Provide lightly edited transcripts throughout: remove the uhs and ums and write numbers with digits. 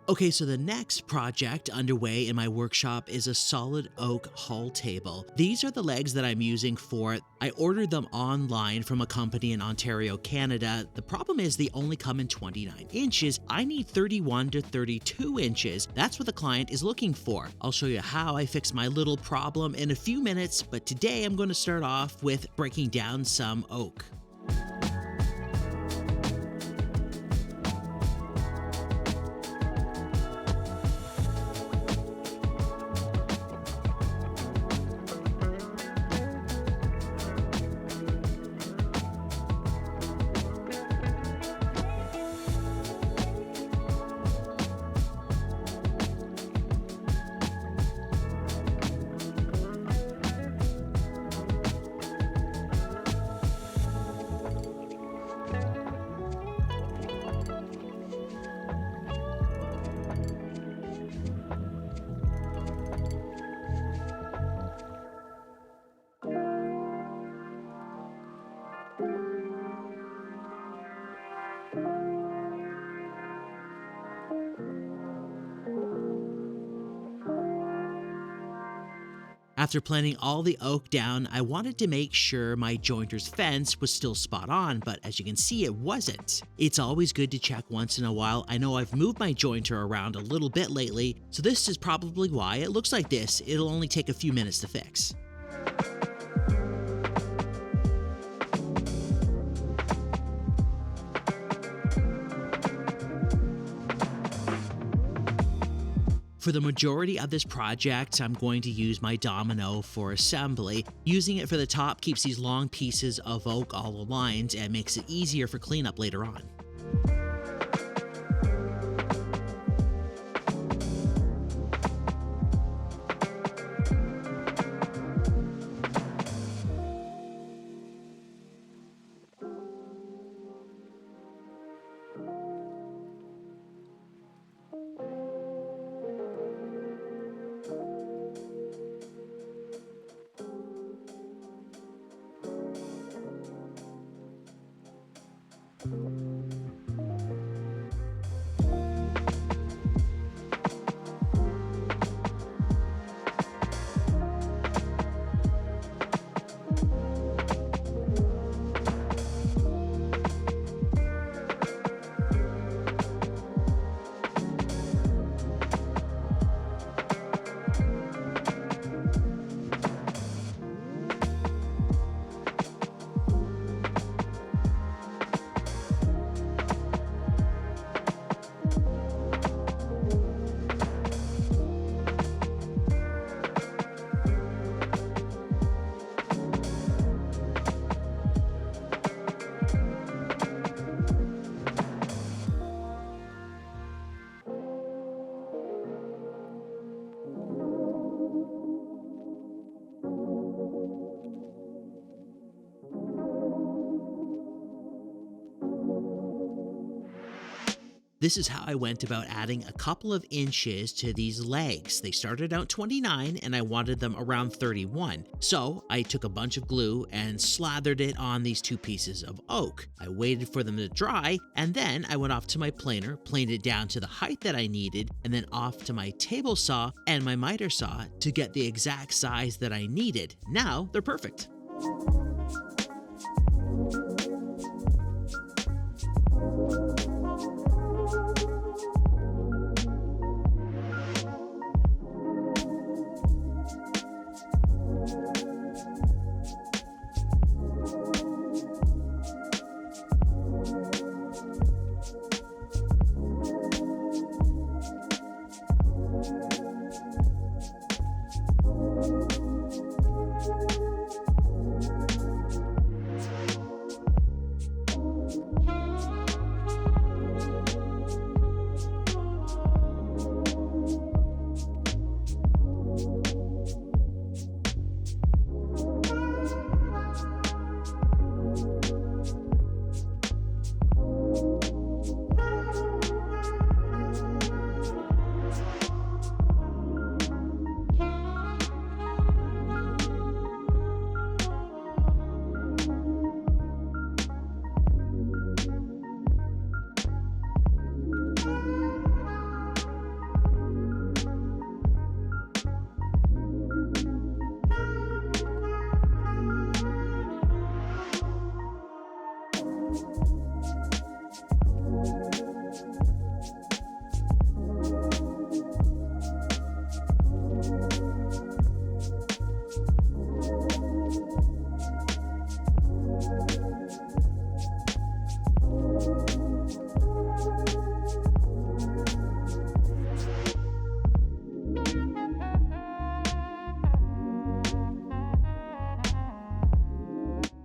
Okay, so the next project underway in my workshop is a solid oak hull table. These are the legs that I'm using for it. I ordered them online from a company in Ontario, Canada. The problem is they only come in 29 inches. I need 31 to 32 inches. That's what the client is looking for. I'll show you how I fix my little problem in a few minutes, but today I'm going to start off with breaking down some oak. After planting all the oak down, I wanted to make sure my jointer's fence was still spot on, but as you can see, it wasn't. It's always good to check once in a while. I know I've moved my jointer around a little bit lately, so this is probably why it looks like this. It'll only take a few minutes to fix. For the majority of this project, I'm going to use my domino for assembly. Using it for the top keeps these long pieces of oak all aligned and makes it easier for cleanup later on. This is how I went about adding a couple of inches to these legs. They started out 29 and I wanted them around 31. So I took a bunch of glue and slathered it on these two pieces of oak. I waited for them to dry and then I went off to my planer, planed it down to the height that I needed, and then off to my table saw and my miter saw to get the exact size that I needed. Now they're perfect.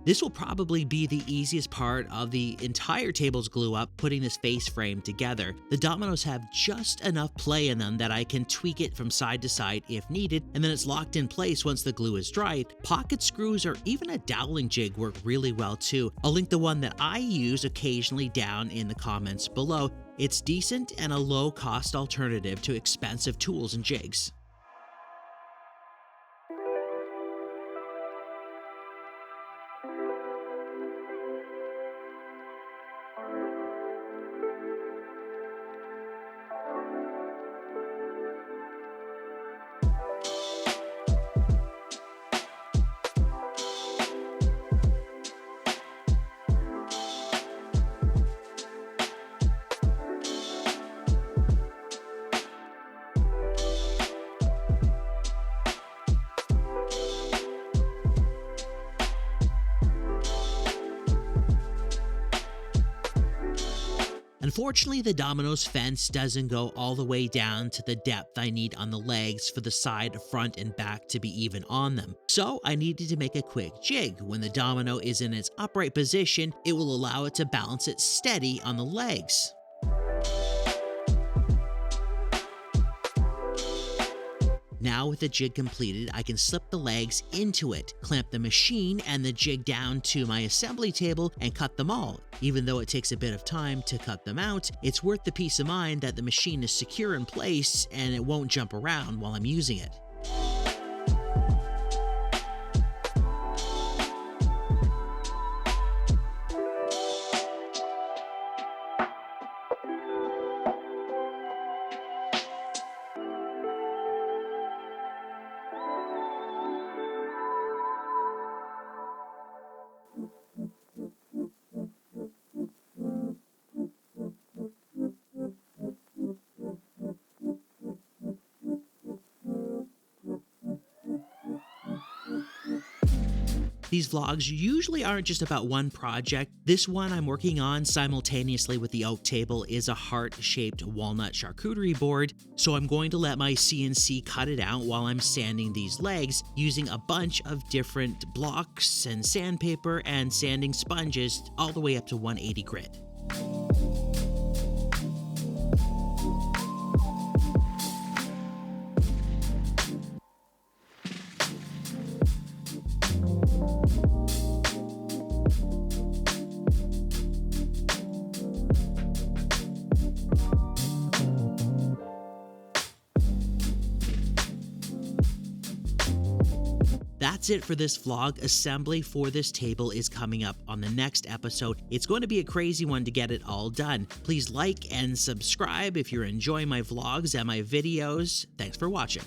This will probably be the easiest part of the entire table's glue up, putting this face frame together. The dominoes have just enough play in them that I can tweak it from side to side if needed, and then it's locked in place once the glue is dry. Pocket screws or even a doweling jig work really well too. I'll link the one that I use occasionally down in the comments below. It's decent and a low-cost alternative to expensive tools and jigs. Unfortunately, the dominoes fence doesn't go all the way down to the depth I need on the legs for the side, front, and back to be even on them. So I needed to make a quick jig. When the domino is in its upright position, it will allow it to balance it steady on the legs. Now with the jig completed, I can slip the legs into it, clamp the machine and the jig down to my assembly table and cut them all. Even though it takes a bit of time to cut them out, it's worth the peace of mind that the machine is secure in place and it won't jump around while I'm using it. These vlogs usually aren't just about one project. This one I'm working on simultaneously with the oak table is a heart-shaped walnut charcuterie board, so I'm going to let my CNC cut it out while I'm sanding these legs using a bunch of different blocks and sandpaper and sanding sponges all the way up to 180 grit. That's it for this vlog. Assembly for this table is coming up on the next episode. It's going to be a crazy one to get it all done. Please like and subscribe if you're enjoying my vlogs and my videos. Thanks for watching.